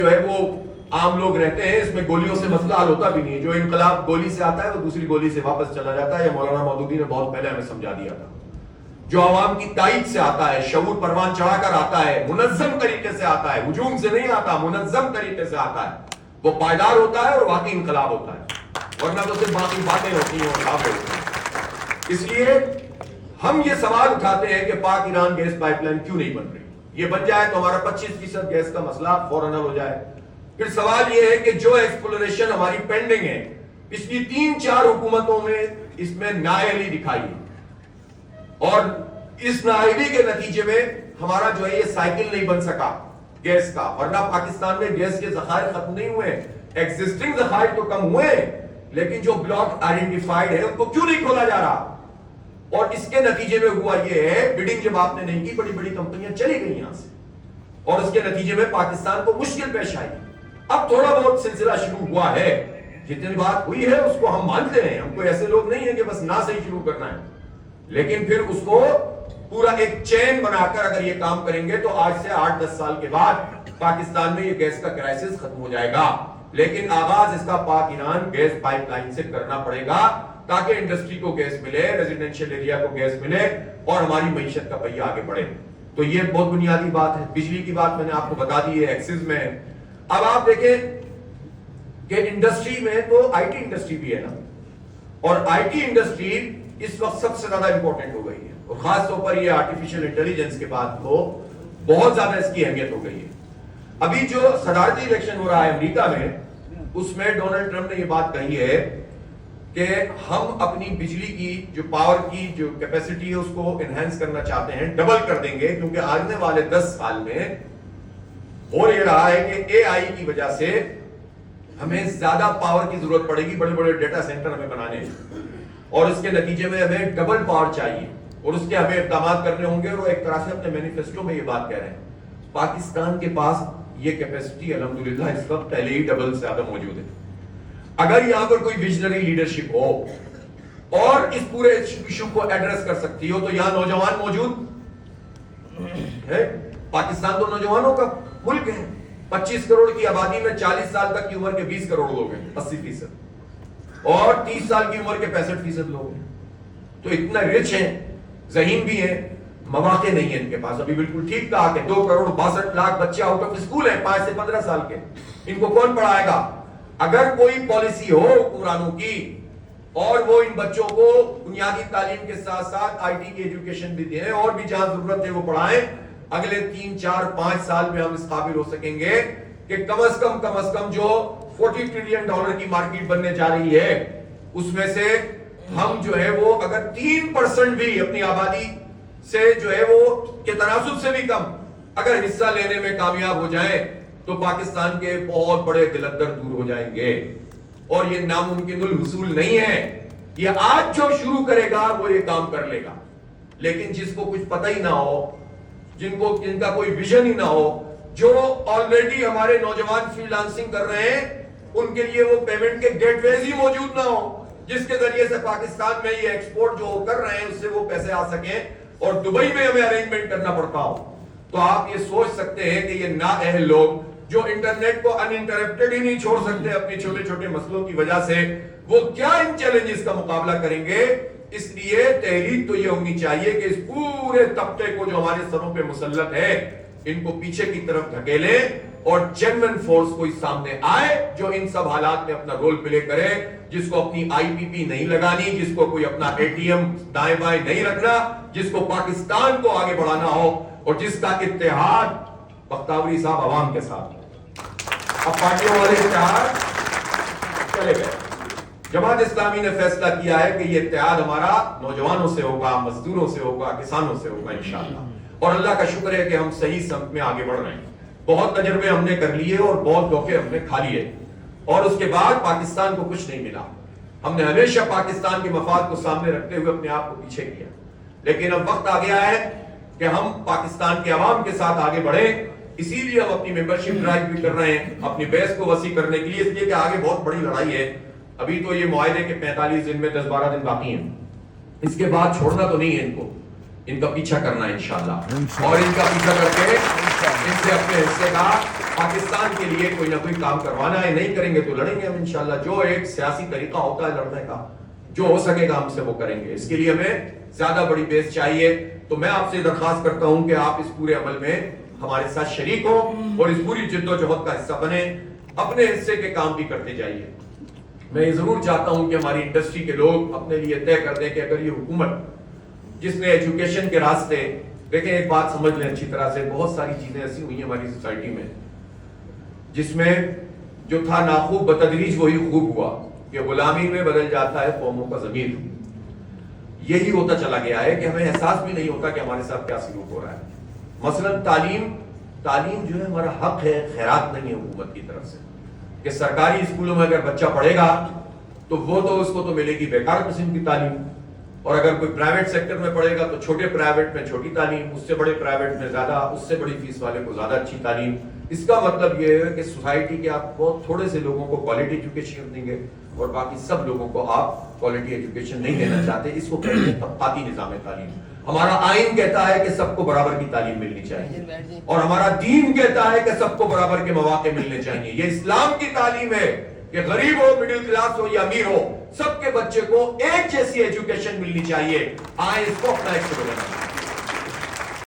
جو ہے وہ عام لوگ رہتے ہیں، اس میں گولیوں سے مسئلہ حل ہوتا بھی نہیں ہے. جو انقلاب گولی سے آتا ہے وہ دوسری گولی سے واپس چلا جاتا ہے. یہ مولانا مودودی نے بہت پہلے ہمیں سمجھا دیا تھا. جو عوام کی تائید سے آتا ہے، شعور پروان چڑھا کر آتا ہے، منظم طریقے سے آتا ہے، ہجوم سے نہیں آتا، منظم طریقے سے آتا ہے، وہ پائیدار ہوتا ہے اور واقعی انقلاب ہوتا ہے، ورنہ تو صرف باقی باتیں ہوتی ہیں اور کام ہوتے ہیں. اس لیے ہم یہ سوال اٹھاتے ہیں کہ پاک ایران گیس پائپ لائن کیوں نہیں بن رہی. یہ بن جائے تو ہمارا 25% گیس کا مسئلہ فوراً حل ہو جائے. پھر سوال یہ ہے کہ جو ایکسپلوریشن ہماری پینڈنگ ہے پچھلی 3-4 حکومتوں میں، اس میں نااہلی دکھائی ہے، اور اس نااہلی کے نتیجے میں ہمارا جو ہے یہ سائیکل نہیں بن سکا گیس کا. ورنہ پاکستان میں گیس کے ذخائر ختم نہیں ہوئے، ایگزسٹنگ ذخائر تو کم ہوئے، لیکن جو بلاک آئیڈینٹیفائیڈ ہے ان کو کیوں نہیں کھولا جا رہا. اور اس کے نتیجے میں ہوا یہ ہے، بڈنگ جب آپ نے نہیں کی، بڑی بڑی کمپنیاں چلی گئی یہاں سے، اور اس کے نتیجے میں پاکستان کو مشکل پیش آئی. اب تھوڑا بہت سلسلہ شروع ہوا ہے، جتنی بات ہوئی ہے اس کو ہم مانتے ہیں. ہم کوئی ایسے لوگ نہیں ہیں کہ بس نہ سے ہی شروع کرنا ہے، لیکن پھر اس کو پورا ایک چین بنا کر اگر یہ کام کریں گے تو آج سے 8-10 سال کے بعد پاکستان میں یہ گیس کا کرائسس ختم ہو جائے گا. لیکن آغاز اس کا پاک ایران گیس پائپ لائن سے کرنا پڑے گا، تاکہ انڈسٹری کو گیس ملے، ریزیڈنشل ایریا کو گیس ملے، اور ہماری معیشت کا پہیہ آگے بڑھے. تو یہ بہت بنیادی بات ہے. بجلی کی بات میں نے آپ کو بتا دی ہے، ایکسس میں. اب آپ دیکھیں کہ انڈسٹری میں تو آئی ٹی انڈسٹری بھی ہے نا، اور آئی ٹی انڈسٹری اس وقت سب سے زیادہ امپورٹنٹ ہو گئی ہے، اور خاص طور پر یہ آرٹیفیشل انٹیلیجنس کے بعد تو بہت زیادہ اس کی اہمیت ہو گئی ہے. ابھی جو صدارتی الیکشن ہو رہا ہے امریکہ میں، اس میں ڈونلڈ ٹرمپ نے یہ بات کہی ہے کہ ہم اپنی بجلی کی جو پاور کی جو کیپیسٹی ہے اس کو انہینس کرنا چاہتے ہیں، ڈبل کر دیں گے، کیونکہ آنے والے 10 سال میں ہو یہ رہا ہے کہ اے آئی کی وجہ سے ہمیں زیادہ پاور کی ضرورت پڑے گی، بڑے بڑے ڈیٹا سینٹر ہمیں بنانے ہیں، اور اس کے نتیجے میں ہمیں ڈبل پاور چاہیے، اور اس کے ہمیں اقدامات کرنے ہوں گے. اور ایک طرح سے اپنے مینیفیسٹو میں یہ بات کہہ رہے ہیں. پاکستان کے پاس یہ کیپیسٹی الحمدللہ اس وقت پہلے ہی ڈبل سے زیادہ موجود ہے. اگر یہاں پر کوئی ویژنری لیڈرشپ ہو اور اس پورے ایشو کو ایڈریس کر سکتی ہو، تو یہاں نوجوان موجود ہے. پاکستان تو نوجوانوں کا ملک ہے. 25 کروڑ کی آبادی میں 40 سال تک کی عمر کے 20 کروڑ لوگ ہیں، 80%، اور 30 سال کی عمر کے 65% لوگ ہیں. تو اتنا رچ ہیں، ذہین بھی ہیں، مواقع نہیں ہیں ان کے پاس. ابھی بالکل ٹھیک کہا کہ 2 کروڑ 62 لاکھ بچے آؤٹ آف اسکول ہیں 5 سے 15 سال کے. ان کو کون پڑھائے گا؟ اگر کوئی پالیسی ہو حکمرانوں کی اور وہ ان بچوں کو بنیادی تعلیم کے ساتھ ساتھ آئی ٹی کی ایجوکیشن بھی دیں، اور بھی جہاں ضرورت ہے وہ پڑھائیں، اگلے 3 4 5 سال میں ہم اس قابل ہو سکیں گے کہ کم از کم جو $40 ٹریلین کی مارکیٹ بننے جا رہی ہے، اس میں سے ہم جو ہے وہ اگر 3% بھی اپنی آبادی سے جو ہے وہ کے تناسب سے بھی کم اگر حصہ لینے میں کامیاب ہو جائیں، تو پاکستان کے بہت بڑے دلدر دور ہو جائیں گے. اور یہ ناممکن الحصول نہیں ہے. یہ آج جو شروع کرے گا وہ یہ کام کر لے گا، لیکن جس کو کچھ پتہ ہی نہ ہو، جن کا کوئی ویژن ہی نہ ہو، جو آلریڈی ہمارے نوجوان فری لانسنگ کر رہے ہیں، ان کے لیے وہ پیمنٹ کے گیٹ ویز ہی موجود نہ ہو جس کے ذریعے سے پاکستان میں یہ ایکسپورٹ جو کر رہے ہیں اس سے وہ پیسے آ سکیں، اور دبئی میں ہمیں ارینجمنٹ کرنا پڑتا ہو. تو آپ یہ سوچ سکتے ہیں کہ یہ نااہل لوگ جو انٹرنیٹ کو ان انٹرپٹڈ ہی نہیں چھوڑ سکتے اپنے چھوٹے چھوٹے مسئلوں کی وجہ سے، وہ کیا ان چیلنجز کا مقابلہ کریں گے. اس لیے تحریک تو یہ ہونی چاہیے کہ اس پورے طبقے کو جو ہمارے سروں پہ مسلط ہے، ان کو پیچھے کی طرف دھکیلیں، اور جینوئن فورس کوئی سامنے آئے جو ان سب حالات میں اپنا رول پلے کرے، جس کو اپنی آئی پی پی نہیں لگانی، جس کو کوئی اپنا اے ٹی ایم دائیں بائیں نہیں رکھنا، جس کو پاکستان کو آگے بڑھانا ہو، اور جس کا اتحاد بختیوری صاحب عوام کے ساتھ. اب پارٹیوں والے اتحاد چلے گئے. جماعت اسلامی نے فیصلہ کیا ہے کہ یہ اتحاد ہمارا نوجوانوں سے ہوگا، مزدوروں سے ہوگا، کسانوں سے ہوگا انشاءاللہ. اور اللہ کا شکر ہے کہ ہم صحیح سمت میں آگے بڑھ رہے ہیں. بہت تجربے ہم نے کر لیے اور بہت دھوکے ہم نے کھا لیے، اور اس کے بعد پاکستان کو کچھ نہیں ملا. ہم نے ہمیشہ پاکستان کے مفاد کو سامنے رکھتے ہوئے اپنے آپ کو پیچھے کیا. لیکن اب وقت آ گیا ہے کہ ہم پاکستان کے عوام کے ساتھ آگے بڑھیں. اسی لیے ہم اپنی ممبرشپ ڈرائیو بھی کر رہے ہیں اپنی بیس کو وسیع کرنے کے لیے، اس لیے کہ آگے بہت بڑی لڑائی ہے. ابھی تو یہ معاہدے کے 45 دن میں 10-12 دن باقی ہیں. اس کے بعد چھوڑنا تو نہیں ہے ان کو، ان کا پیچھا کرنا ہے انشاءاللہ، اور ان کا پیچھا کر کے ان سے اپنے حصے کا پاکستان کے لیے کوئی نہ کوئی کام کروانا ہے. نہیں کریں گے تو لڑیں گے ہم انشاءاللہ. جو ایک سیاسی طریقہ ہوتا ہے لڑنے کا, جو ہو سکے گا ہم سے وہ کریں گے. اس کے لیے ہمیں زیادہ بڑی بیس چاہیے. تو میں آپ سے درخواست کرتا ہوں کہ آپ اس پورے عمل میں ہمارے ساتھ شریک ہوں اور اس پوری جد و جہد کا حصہ بنیں. اپنے حصے کے کام بھی کرتے جائیے. میں یہ ضرور چاہتا ہوں کہ ہماری انڈسٹری کے لوگ اپنے لیے طے کر دیں کہ اگر یہ حکومت جس نے ایجوکیشن کے راستے, دیکھیں ایک بات سمجھ لیں اچھی طرح سے, بہت ساری چیزیں ایسی ہوئی ہیں ہماری سوسائٹی میں جس میں جو تھا ناخوب بتدریج وہی خوب ہوا کہ غلامی میں بدل جاتا ہے قوموں کا ضمیر. یہی ہوتا چلا گیا ہے کہ ہمیں احساس بھی نہیں ہوتا کہ ہمارے ساتھ کیا سلوک ہو رہا ہے. مثلا تعلیم جو ہے ہمارا حق ہے, خیرات نہیں ہے حکومت کی طرف سے کہ سرکاری اسکولوں میں اگر بچہ پڑھے گا تو وہ تو اس کو تو ملے گی بیکار قسم کی تعلیم, اور اگر کوئی پرائیویٹ سیکٹر میں پڑھے گا تو چھوٹے پرائیویٹ میں چھوٹی تعلیم, اس سے بڑے پرائیویٹ میں زیادہ, اس سے بڑی فیس والے کو زیادہ اچھی تعلیم. اس کا مطلب یہ ہے کہ سوسائٹی کے آپ بہت تھوڑے سے لوگوں کو کوالٹی ایجوکیشن دیں گے اور باقی سب لوگوں کو آپ کوالٹی ایجوکیشن نہیں دینا چاہتے. اس کو کہتے ہیں طبقاتی نظام تعلیم. ہمارا آئین کہتا ہے کہ سب کو برابر کی تعلیم ملنی چاہیے اور ہمارا دین کہتا ہے کہ سب کو برابر کے مواقع ملنے چاہیے. یہ اسلام کی تعلیم ہے کہ غریب ہو, مڈل کلاس ہو یا امیر ہو, سب کے بچے کو ایک جیسی ایجوکیشن ملنی چاہیے. آئیں اس کو اپنا ایک سے بنانا.